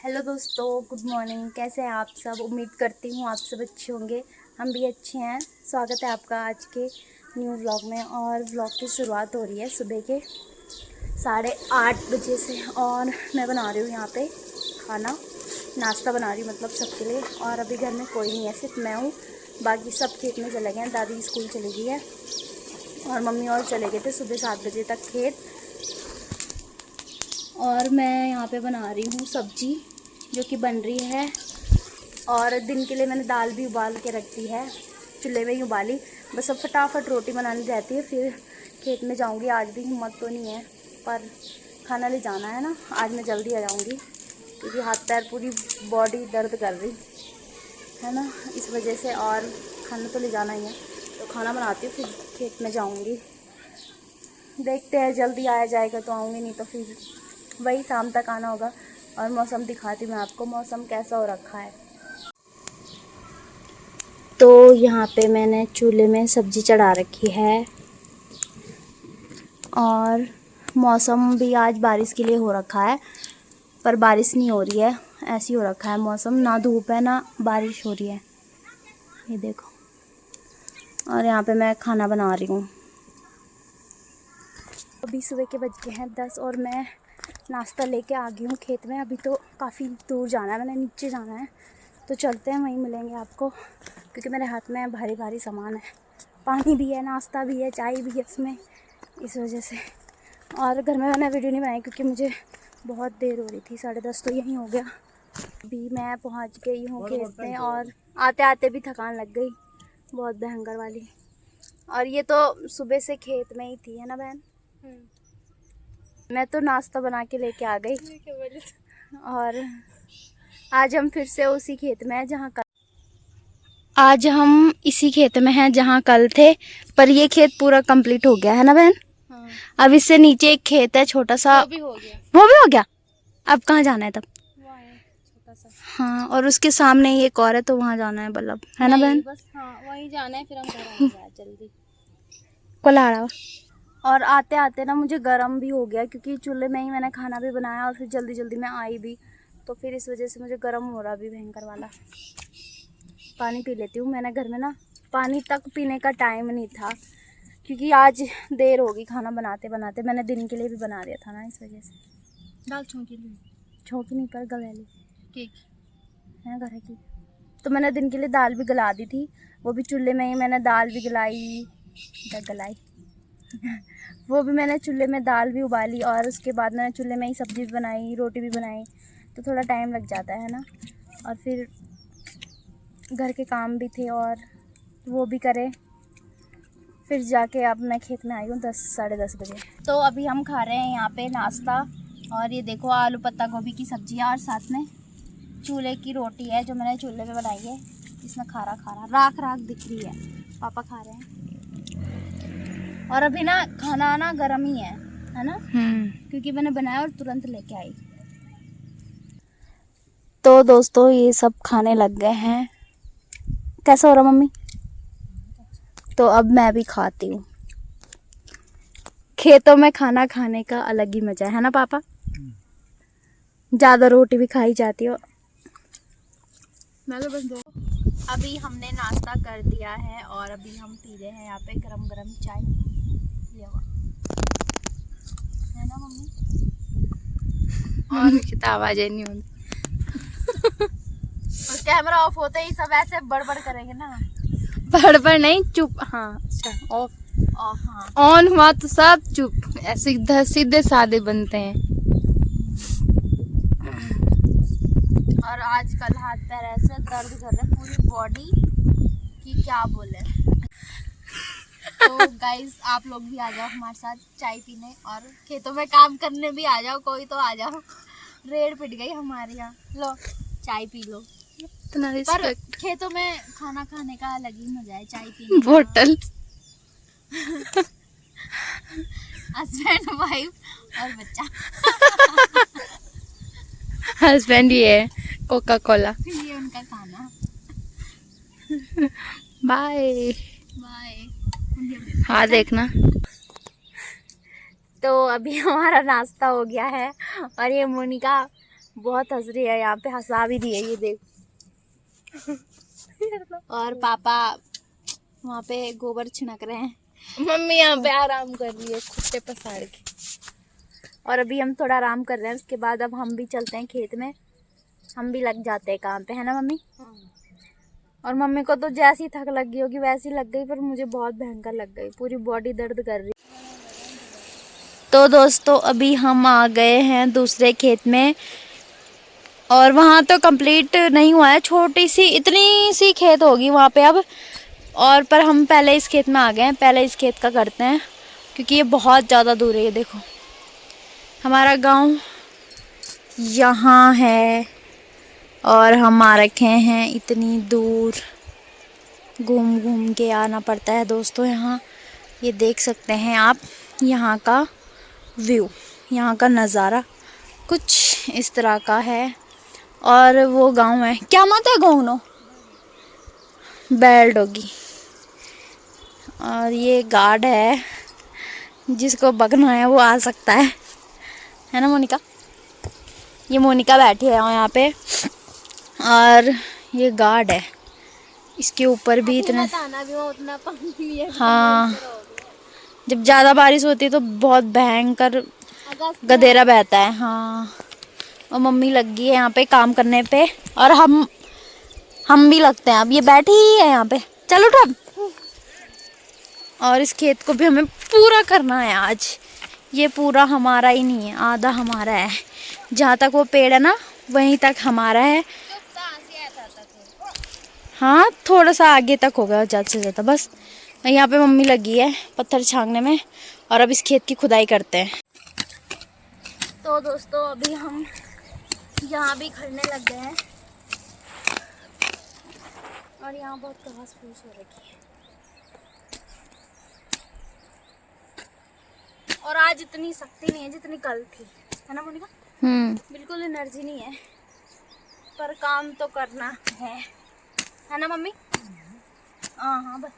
Hello दोस्तों, good morning. कैसे हैं आप सब? उम्मीद करती हूँ आप सब अच्छे होंगे। हम भी अच्छे हैं। स्वागत है आपका आज के न्यू व्लॉग में। और व्लॉग की शुरुआत हो रही है सुबह के 8:30 बजे से। और मैं बना रही हूँ यहाँ पे खाना, नाश्ता बना रही हूँ मतलब सबके लिए। और अभी घर में कोई नहीं है, सिर्फ मैं हूँ। बाकी सब खेत में चले गए हैं। दादी स्कूल चली गई है और मम्मी और चले गए थे सुबह 7 बजे तक खेत। और मैं यहाँ पे बना रही हूँ सब्जी जो कि बन रही है। और दिन के लिए मैंने दाल भी उबाल के रख दी है, चूल्हे में ही उबाली। बस अब फटाफट रोटी बनानी रहती है, फिर खेत में जाऊँगी। आज भी हिम्मत तो नहीं है पर खाना ले जाना है ना। आज मैं जल्दी आ जाऊँगी क्योंकि हाथ पैर पूरी बॉडी दर्द कर रही है ना, इस वजह से। और खाना तो ले जाना ही है, तो खाना बनाती हूँ फिर खेत में जाऊँगी। देखते हैं, जल्दी आया जाएगा तो आऊँगी, नहीं तो फिर वही शाम तक आना होगा। और मौसम दिखाती हूँ मैं आपको, मौसम कैसा हो रखा है। तो यहाँ पे मैंने चूल्हे में सब्ज़ी चढ़ा रखी है। और मौसम भी आज बारिश के लिए हो रखा है, पर बारिश नहीं हो रही है। ऐसी हो रखा है मौसम, ना धूप है ना बारिश हो रही है, ये देखो। और यहाँ पे मैं खाना बना रही हूँ। अभी सुबह के बज गए हैं 10 और मैं नाश्ता लेके आ गई हूँ खेत में। अभी तो काफ़ी दूर जाना है, मैंने नीचे जाना है, तो चलते हैं, वहीं मिलेंगे आपको। क्योंकि मेरे हाथ में भारी भारी सामान है, पानी भी है, नाश्ता भी है, चाय भी है इसमें, इस वजह से। और घर में मैंने वीडियो नहीं बनाई क्योंकि मुझे बहुत देर हो रही थी। 10:30 तो यहीं हो गया। अभी मैं पहुँच गई हूँ खेत में और आते आते भी थकान लग गई बहुत भयंकर वाली। और ये तो सुबह से खेत में ही थी, है ना बहन? मैं तो नाश्ता बना के लेके आ गई। और आज हम फिर से उसी खेत में हैं जहाँ आज हम इसी खेत में हैं जहाँ कल थे। पर ये खेत पूरा कंप्लीट हो गया है ना बहन? हाँ। अब इससे नीचे एक खेत है छोटा सा, वो भी हो गया। वो भी हो गया। अब कहाँ जाना है तब? छोटा सा। हाँ, और उसके सामने ही एक और है, तो वहाँ जाना है बल्लभ, है ना बहन? बस हाँ, वहीं जाना है, फिर हम घर आएंगे जल्दी कोलाड़ा। और आते आते ना मुझे गर्म भी हो गया क्योंकि चूल्हे में ही मैंने खाना भी बनाया और फिर जल्दी जल्दी में आई भी, तो फिर इस वजह से मुझे गर्म हो रहा भी भयंकर वाला। पानी पी लेती हूँ। मैंने घर में ना पानी तक पीने का टाइम नहीं था क्योंकि आज देर होगी खाना बनाते बनाते। मैंने दिन के लिए भी बना दिया था ना, इस वजह से। दाल छौंकी नहीं पर गलेली केक है घर की, तो मैंने दिन के लिए दाल भी गला दी थी। वो भी चूल्हे में ही मैंने दाल भी गलाई वो भी मैंने चूल्हे में दाल भी उबाली और उसके बाद मैंने चूल्हे में ही सब्ज़ी भी बनाई, रोटी भी बनाई, तो थोड़ा टाइम लग जाता है ना। और फिर घर के काम भी थे और वो भी करे, फिर जाके अब मैं खेत में आई हूँ 10-10:30 बजे। तो अभी हम खा रहे हैं यहाँ पे नाश्ता। और ये देखो आलू पत्ता गोभी की सब्ज़ी है और साथ में चूल्हे की रोटी है जो मैंने चूल्हे पे बनाई है। इसमें खारा राख राख दिख रही है। पापा खा रहे हैं। और अभी ना खाना ना गर्म ही है ना? क्योंकि मैंने बनाया और तुरंत लेके आई। तो दोस्तों ये सब खाने लग गए हैं। कैसा हो रहा मम्मी? तो अब मैं भी खाती हूँ। खेतों में खाना खाने का अलग ही मजा है ना पापा? ज्यादा रोटी भी खाई जाती हो। मैं तो बस दो। अभी हमने नाश्ता कर दिया है और अभी हम पी रहे हैं यहाँ पे गरम गरम चाय। है ना मम्मी? और आवाज नहीं होती। और कैमरा ऑफ होते ही सब ऐसे बड़बड़ करेंगे ना। बड़बड़ नहीं, चुप। हाँ अच्छा, ऑफ हाँ। ऑन हुआ तो सब चुप। ऐसे सीधे साधे बनते हैं। और आजकल हाथ पैर ऐसे दर्द कर रहे हैं पूरी बॉडी की, क्या बोले। तो गाइस आप लोग भी आ जाओ हमारे साथ चाय पीने और खेतों में काम करने भी आ जाओ। कोई तो आ जाओ, रेड पिट गई हमारे यहाँ। लो चाय पी लो। पर खेतों में खाना खाने का अलग ही मजा है, चाय पीने का। बोतल हस्बैंड वाइफ और बच्चा। हस्बैंड ये है कोका कोला। ये उनका खाना। Bye bye. हाँ देखना। तो अभी हमारा नाश्ता हो गया है और ये मोनिका बहुत हंस रही है, यहाँ पे हंसा भी रही है, ये देख। और पापा वहाँ पे गोबर छिड़क रहे हैं, मम्मी यहाँ पे आराम कर रही है खुट्टे पसार के। और अभी हम थोड़ा आराम कर रहे हैं। उसके बाद अब हम भी चलते हैं खेत में, हम भी लग जाते हैं काम पे, है ना मम्मी? और मम्मी को तो जैसी थक लग गई होगी वैसी लग गई, पर मुझे बहुत भयंकर लग गई, पूरी बॉडी दर्द कर रही। तो दोस्तों अभी हम आ गए हैं दूसरे खेत में, और वहाँ तो कंप्लीट नहीं हुआ है, छोटी सी इतनी सी खेत होगी वहाँ पे अब। और पर हम पहले इस खेत में आ गए हैं, पहले इस खेत का करते हैं क्योंकि ये बहुत ज़्यादा दूर है। ये देखो हमारा गांव यहाँ है और हम आ रखे हैं इतनी दूर, घूम घूम के आना पड़ता है दोस्तों यहाँ। ये देख सकते हैं आप यहाँ का व्यू, यहाँ का नज़ारा कुछ इस तरह का है। और वो गांव है, क्या मत है गाँव नो बेल्ट होगी। और ये गार्ड है, जिसको बगना है वो आ सकता है ना मोनिका? ये मोनिका बैठी है यहाँ पे, और ये गार्ड है, इसके ऊपर भी इतना उतना पानी है। हाँ, जब ज़्यादा बारिश होती है तो बहुत भयंकर गधेरा बहता है। हाँ, और मम्मी लग गई है यहाँ पे काम करने पे, और हम भी लगते हैं। अब ये बैठी ही है यहाँ पे, चलो उठ अब। और इस खेत को भी हमें पूरा करना है आज। ये पूरा हमारा ही नहीं है, आधा हमारा है। जहाँ तक वो पेड़ है ना वहीं तक हमारा है। हाँ, थोड़ा सा आगे तक होगा ज़्यादा से ज़्यादा बस। यहाँ पे मम्मी लगी है पत्थर छांगने में, और अब इस खेत की खुदाई करते हैं। तो दोस्तों अभी हम यहाँ भी खड़ने लग गए हैं, और यहाँ बहुत घास फूस हो रखी है। और आज इतनी शक्ति नहीं है जितनी कल थी, है ना मोनिका? बिल्कुल एनर्जी नहीं है, पर काम तो करना है ना मम्मी? हाँ हाँ बस।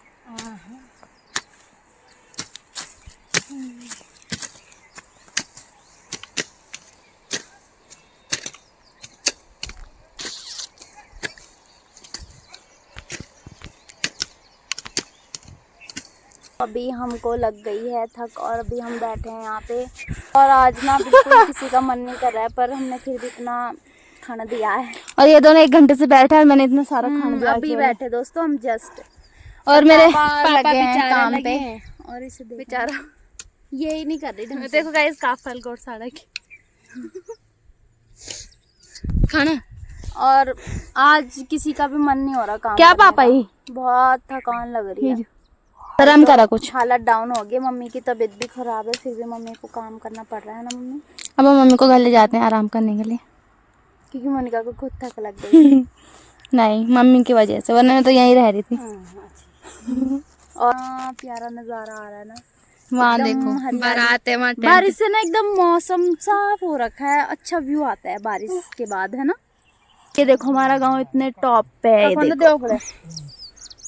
अभी हमको लग गई है थक, और अभी हम बैठे हैं यहाँ पे। और आज ना बिल्कुल किसी का मन नहीं कर रहा है, पर हमने फिर भी इतना खाना दिया है। और ये दोनों 1 घंटे से बैठा है, मैंने इतना सारा खाना दिया। अभी बैठे दोस्तों हम जस्ट, और मेरे पापा लगे हैं काम लगे पे हैं। और इसे बेचारा यही नहीं कर रही ढंग से। देखो गाइस काफल गोड़ साड़ा की खाना। और आज किसी का भी मन नहीं हो रहा काम क्या करने पापा का। ही बहुत थकान लग रही है, आराम करा कुछ। हालत डाउन हो गई, मम्मी की तबीयत भी खराब है, फिर भी मम्मी को काम करना पड़ रहा है ना मम्मी? अब हम मम्मी को घर ले जाते हैं आराम करने के लिए, क्योंकि मोनिका को खुद थक लग गई। नहीं मम्मी की वजह से, वरना मैं तो यहीं रह रही थी। और प्यारा नजारा आ रहा है ना वहाँ एकदम देखो हरियाली। बारात है वहाँ टेंट। बारिश से ना एकदम मौसम साफ हो रखा है, अच्छा व्यू आता है बारिश के बाद, है ना? ये देखो हमारा गांव इतने टॉप पे है, ये देखो।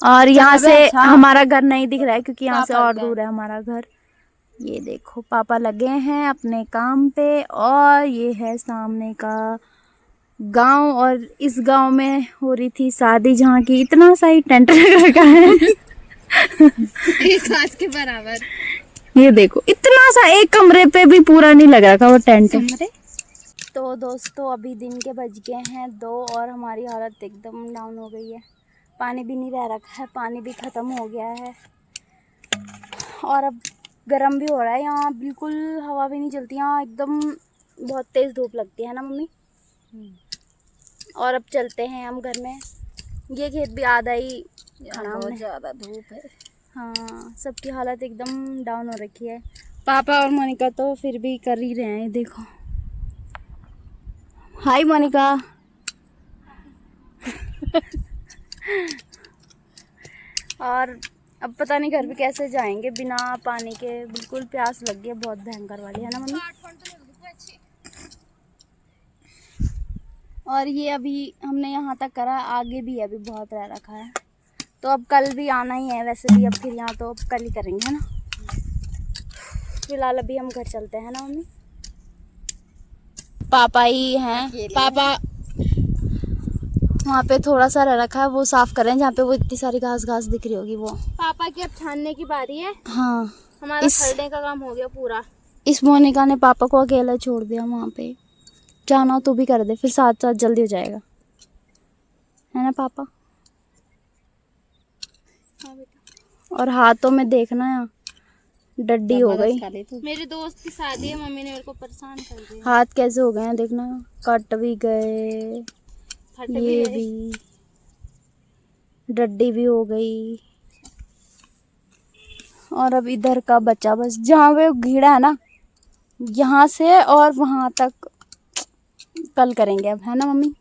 और यहाँ से हमारा घर नहीं दिख रहा है क्योंकि यहाँ से और दूर है हमारा घर। ये देखो पापा लगे हैं अपने काम पे, और ये है सामने का गांव। और इस गांव में हो रही थी शादी, जहाँ की इतना सा ही टेंट लग रखा है एक हाथ के बराबर। ये देखो इतना सा, एक कमरे पे भी पूरा नहीं लग रखा वो टेंट। तो दोस्तों अभी दिन के बज गए हैं 2, और हमारी हालत एकदम डाउन हो गई है। पानी भी नहीं रह रखा है, पानी भी ख़त्म हो गया है, और अब गर्म भी हो रहा है। यहाँ बिल्कुल हवा भी नहीं चलती, यहाँ एकदम बहुत तेज़ धूप लगती है ना मम्मी? और अब चलते हैं हम घर में। ये खेत भी आधा ही बहुत ज़्यादा धूप है। हाँ, सबकी हालत एकदम डाउन हो रखी है। पापा और मोनिका तो फिर भी कर ही रहे हैं, देखो। हाय मोनिका। और अब पता नहीं घर पे कैसे जाएंगे बिना पानी के, बिल्कुल प्यास लग गई है बहुत भयंकर वाली, है ना मम्मी? और ये अभी हमने यहाँ तक करा, आगे भी अभी बहुत रह रखा है, तो अब कल भी आना ही है वैसे भी। अब फिर यहाँ तो अब कल ही करेंगे, है ना? फिलहाल अभी हम घर चलते हैं ना मम्मी? पापा ही हैं। पापा वहाँ पे थोड़ा सा रह रखा है, वो साफ कर रहे हैं जहाँ पे वो इतनी सारी घास घास दिख रही होगी वो। पापा की अब छानने की बारी है। हाँ, हमारा खरने का काम हो गया पूरा। इस मोनिका ने पापा को अकेला छोड़ दिया वहाँ पे। जाना तो भी कर दे, फिर साथ साथ जल्दी हो जाएगा, है ना पापा? हाँ बेटा। और हाथों में देखना है, डड्डी हो गई। मेरे दोस्त की शादी है, मम्मी ने मेरे को परेशान कर दिया। हाथ कैसे हो गए हैं देखना, कट भी गए, ये भी डड्डी भी हो गई। और अब इधर का बचा बस, जहाँ वो घेरा है ना, यहाँ से और वहाँ तक कल करेंगे अब, है ना मम्मी?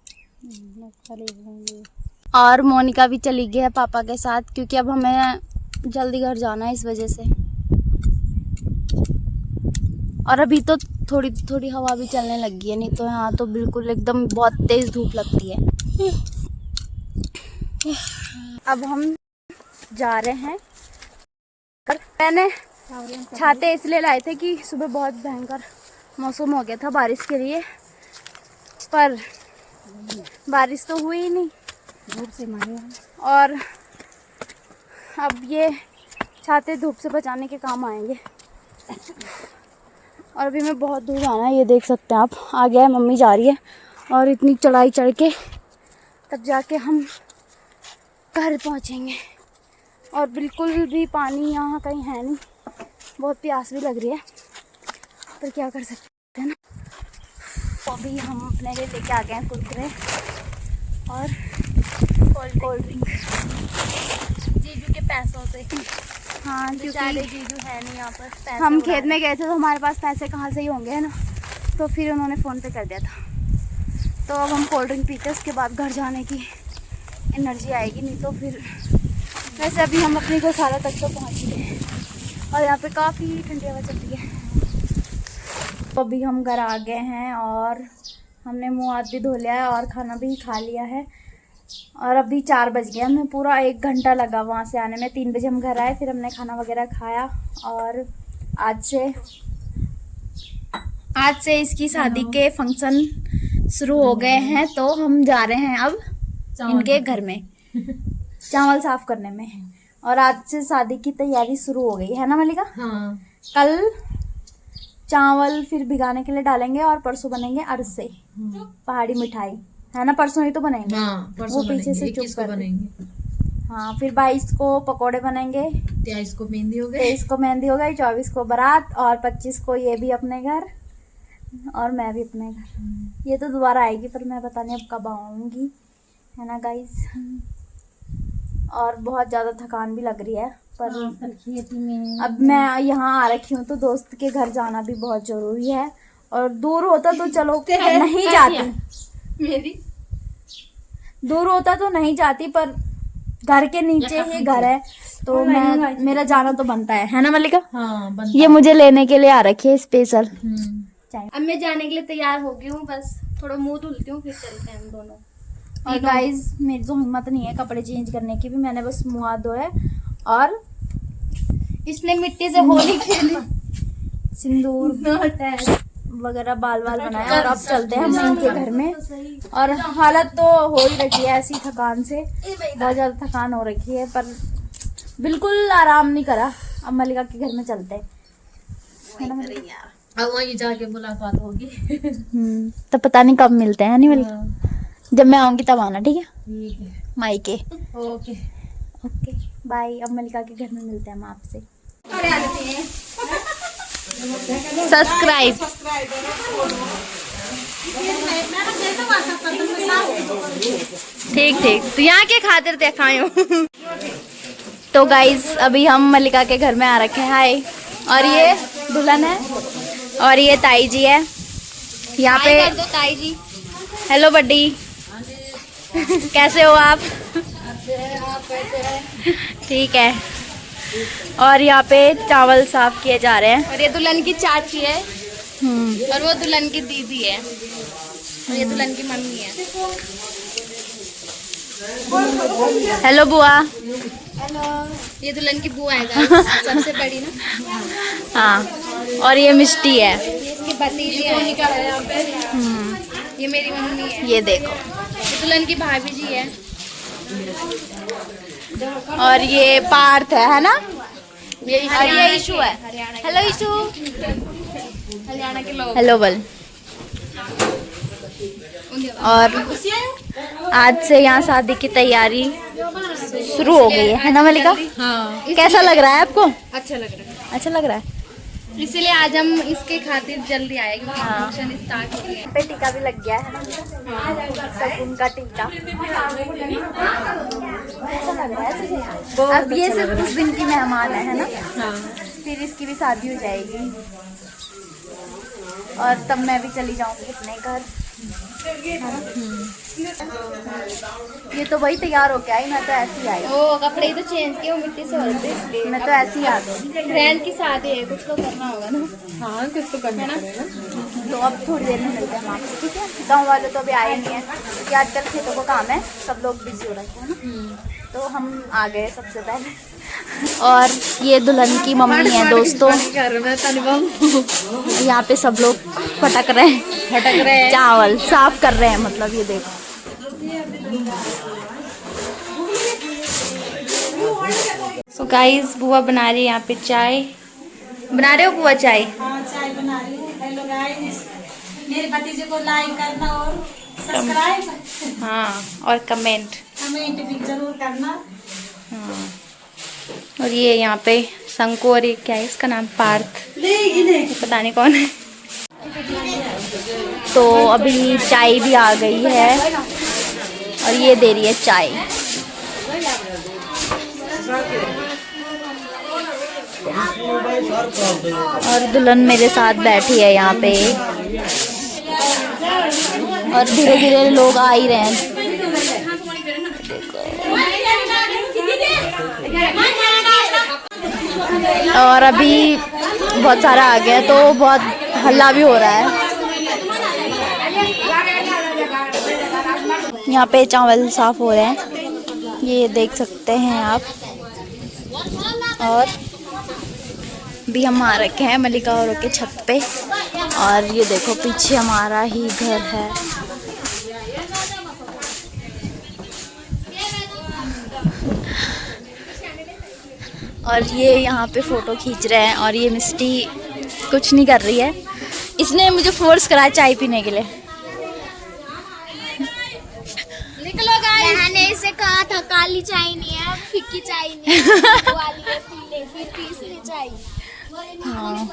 और मोनिका भी चली गई है पापा के साथ, क्योंकि अब हमें जल्दी घर जाना है इस वजह से। और अभी तो थोड़ी थोड़ी हवा भी चलने लगी है, नहीं तो यहाँ तो बिल्कुल एकदम बहुत तेज धूप लगती है। अब हम जा रहे हैं। मैंने छाते इसलिए लाए थे कि सुबह बहुत भयंकर मौसम हो गया था बारिश के लिए, पर बारिश तो हुई ही नहीं, धूप से मारे। और अब ये छाते धूप से बचाने के काम आएंगे। और अभी मैं बहुत दूर जाना है, ये देख सकते हैं आप। आ गया है, मम्मी जा रही है और इतनी चढ़ाई चढ़ के तब जाके हम घर पहुंचेंगे। और बिल्कुल भी पानी यहाँ कहीं है नहीं, बहुत प्यास भी लग रही है, पर क्या कर सकते हैं ना। तो अभी हम अपने लिए लेके आ गए हैं कुरकुरे और कोल्ड ड्रिंक जीजू के पैसों से। हाँ, क्योंकि जीजू है नहीं यहाँ पर। हम खेत में गए थे तो हमारे पास पैसे कहाँ से ही होंगे, है ना, तो फिर उन्होंने फ़ोन पे कर दिया था। तो अब हम कोल्ड ड्रिंक पीते, उसके बाद घर जाने की एनर्जी आएगी, नहीं तो फिर। वैसे अभी हम अपनी गौशाला तक तो पहुँच गए हैं और यहाँ पे काफ़ी ठंडी हवा चल रही है। तो अभी हम घर आ गए हैं और हमने मुँह हाथ भी धो लिया है और खाना भी खा लिया है। और अभी 4 बज गए, हमें पूरा 1 घंटा लगा वहाँ से आने में। 3 बजे हम घर आए, फिर हमने खाना वगैरह खाया। और आज से इसकी शादी के फंक्शन शुरू हो गए हैं, तो हम जा रहे हैं अब इनके घर में चावल साफ करने में। और आज से शादी की तैयारी शुरू हो गई है ना मलिका? हाँ। कल चावल फिर भिगाने के लिए डालेंगे और परसों बनेंगे अरसे, पहाड़ी मिठाई, है ना? परसों ही तो बनेंगे। हाँ, वो पीछे से चुप कर बनेंगे। हाँ, फिर 22 को पकोड़े बनेंगे, 23 को मेहंदी हो गई, 23 को मेहंदी हो गई, 24 को बारात और 25 को ये भी अपने घर और मैं भी अपने घर। ये तो दोबारा आएगी, पर मैं पता नहीं अब कब आऊंगी, है ना गाइस? और बहुत ज़्यादा थकान भी लग रही है, पर अब मैं यहाँ आ रखी हूँ तो दोस्त के घर जाना भी बहुत ज़रूरी है। और दूर होता तो चलो नहीं जाती, मेरी दूर होता तो नहीं जाती, पर घर के नीचे ही घर है तो मेरा जाना तो बनता है ना मल्लिका? हाँ, ये मुझे लेने के लिए आ रखी है स्पेशल। अब मैं जाने के लिए तैयार हो गई हूँ, बस थोड़ा मुंह धुलती हूँ, फिर चलते हैं हम दोनों। और गाइस मेरी तो हिम्मत नहीं है कपड़े चेंज करने की भी, मैंने बस मुँह हाथ धोए और इसने मिट्टी से होली खेली, सिंदूर वगैरह बाल बनाया और अब चलते हैं हम इनके घर में। और हालत तो हो ही रखी है ऐसी थकान से, बहुत ज़्यादा थकान हो रखी है, पर बिल्कुल आराम नहीं करा। अब मल्लिका के घर में चलते हैं, है ना मल्लिका? अब वहीं जाके मुलाकात होगी। तो पता नहीं कब मिलते हैं, नहीं मल्लिका? जब मैं आऊंगी तब आना, ठीक है? ठीक है, मायके। Okay okay bye. अब मल्लिका के घर में मिलते हैं हम आपसे। सब्सक्राइब। ठीक ठीक, तो यहाँ के खातिर दिखाए हो। तो गाइज अभी हम मल्लिका के घर में आ रखे हैं। हाय। और ये दुल्हन है और ये ताई जी है यहाँ पे। कर दो ताई जी। हेलो बड्डी, कैसे हो आप? ठीक है। और यहाँ पे चावल साफ किए जा रहे हैं। और ये दुल्हन की चाची है और वो दुल्हन की दीदी है और ये दुल्हन की मम्मी है। हेलो बुआ। हेलो, ये दुल्हन की बुआ है गाइस, सबसे बड़ी ना। हाँ, और ये मिष्टी है। ये इसकी भतीजी है। ये मेरी मम्मी है। ये देखो, ये दुल्हन की भाभी जी है। और ये पार्थ है ना, ये और ये इशू है। हेलो इशू, हरियाणा के लोग। हेलो बल। और आज से यहाँ शादी की तैयारी शुरू हो गई है ना मलिका? हाँ। कैसा लग रहा है आपको? अच्छा लग रहा है। अच्छा लग रहा है। इसीलिए आज हम इसके खातिर जल्दी आए क्योंकि हाँ। फंक्शन स्टार्ट हो गया है। पे टीका भी लग गया है ना, शगुन का टीका। कैसा लग रहा है तुझे? अब ये सिर्फ कुछ दिन की मेहमान है ना? हाँ। फिर इसकी भी शादी हो जाएगी और तब मैं भी चली जाऊंगी अपने घर। ये तो वही तैयार होके आई, मैं तो ऐसी आई। ओ कपड़े ही तो चेंज किए, वो मिट्टी से हो रहे मैं तो ऐसी आ गई। फ्रेंड की शादी है, कुछ तो करना होगा ना। हाँ, कुछ तो करना पड़ेगा। तो अब थोड़ी देर में मिलते हैं हम आपसे, ठीक है? गाँव वाले तो अभी आए नहीं हैं क्योंकि आजकल खेतों को काम है, सब लोग बिजी हो रखे हैं ना, तो हम आ गए सबसे पहले। और ये दुल्हन की मम्मी है दोस्तों। यहाँ पे सब लोग फटक रहे हैं, चावल साफ कर रहे हैं, मतलब ये देखो। सो गाइस बुआ बना रही है यहाँ पे चाय। बना रहे हो बुआ चाय? हाँ, चाय बना रही हूँ। हेलो गाइस, मेरे भतीजे को लाइक करना और सब्सक्राइब, हाँ, और कमेंट। कमेंट भी जरूर करना। हाँ। और ये यहाँ पे शंकु और ये क्या है इसका नाम? पार्थ, पता नहीं कौन है। तो अभी चाय भी आ गई है और ये दे रही है चाय। और दुल्हन मेरे साथ बैठी है यहाँ पे, और धीरे धीरे लोग आ ही रहे हैं। और अभी बहुत सारा आ गया तो बहुत हल्ला भी हो रहा है। यहाँ पे चावल साफ हो रहे हैं, ये देख सकते हैं आप। और भी हम आ रखे हैं मलिका और के छत पे, और ये देखो पीछे हमारा ही घर है। और ये यहाँ पे फोटो खींच रहे हैं, और ये मिस्टी कुछ नहीं कर रही है, इसने मुझे फोर्स करा चाय पीने के लिए। निकलो गाइस। मैंने इसे कहा था काली चाय नहीं है, फिक्की चाय नहीं है, वाली है, पी ले, फिर तीसरी चाय। हाँ,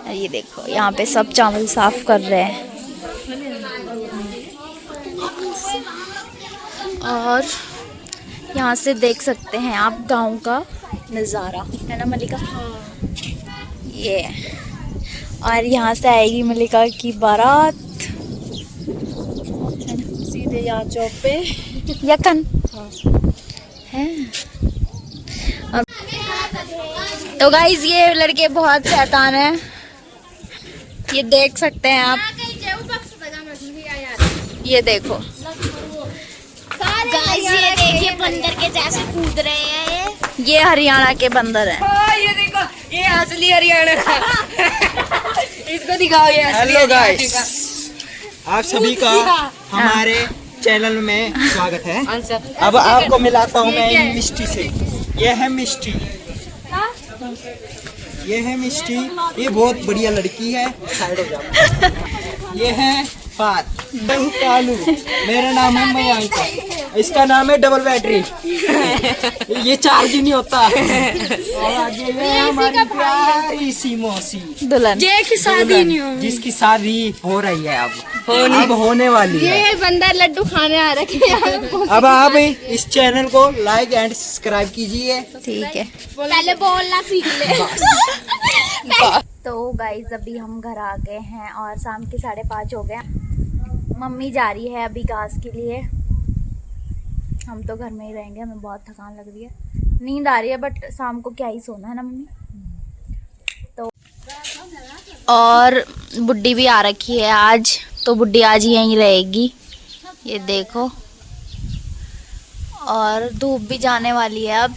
ये देखो यहाँ पे सब चावल साफ कर रहे हैं। और यहाँ से देख सकते हैं आप गांव का नज़ारा, है ना मलिका? ये और यहाँ से आएगी मलिका की बारात, सीधे यहाँ चौक पे यकन है। और तो गाइज ये लड़के बहुत शैतान हैं, ये देख सकते हैं आप। ये देखो गाइस ये देखिए बंदर के जैसे कूद रहे हैं ये हरियाणा के बंदर हैं। ये देखो, ये असली हरियाणा का। इसको दिखाओ, ये असली हेलो हरियाणा गाइस, का। आप सभी का हमारे चैनल में स्वागत है। अब आपको मिलाता हूँ मैं मिष्टी से। ये है मिष्टी, ये है मिष्टी, ये बहुत बढ़िया लड़की है, साइड हो जाओ। ये है पात, मैं हूँ कालू, मेरा नाम है मयंक, इसका नाम है डबल बैटरी। ये चार्ज ही नहीं होता। और आगे ये है हमारी प्यारी सी मौसी दुल्हन दुल्हन, जिसकी शादी हो रही है, अब होने वाली है। ये बंदर लड्डू खाने आ रखे हैं। अब आप इस चैनल को लाइक एंड सब्सक्राइब कीजिए। ठीक है। पहले बोलना सीख ले। तो गाइज अभी हम घर आ गए हैं और शाम के 5:30 हो गए। मम्मी जा रही है अभी घास के लिए, हम तो घर में ही रहेंगे, हमें बहुत थकान लग रही है, नींद आ रही है, बट शाम को क्या ही सोना है ना मम्मी। तो और बुड्ढी भी आ रखी है आज, तो बुड्ढी आज यहीं रहेगी, ये देखो। और धूप भी जाने वाली है अब।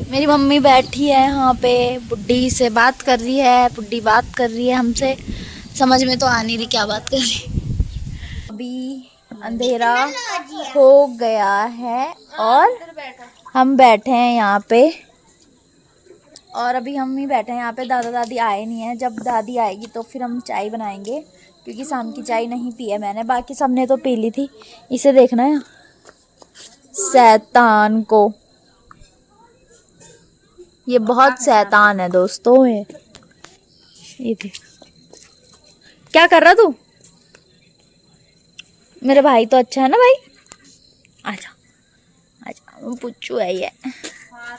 मेरी मम्मी बैठी है यहाँ पे, बुड्ढी से बात कर रही है, बुड्ढी बात कर रही है हमसे, समझ में तो आ नहीं रही क्या बात कर रही। अभी अंधेरा हो गया है और हम बैठे हैं यहाँ पे, और अभी हम ही बैठे हैं यहाँ पे। दादा दादी आए नहीं हैं, जब दादी आएगी तो फिर हम चाय बनाएंगे, क्योंकि शाम की चाय नहीं पी है मैंने, बाकी सबने तो पी ली थी। इसे देखना है शैतान को, ये बहुत शैतान है दोस्तों। ये देख क्या कर रहा तू। मेरे भाई तो अच्छा है ना भाई। आजा आजा, पुच्चू है ये।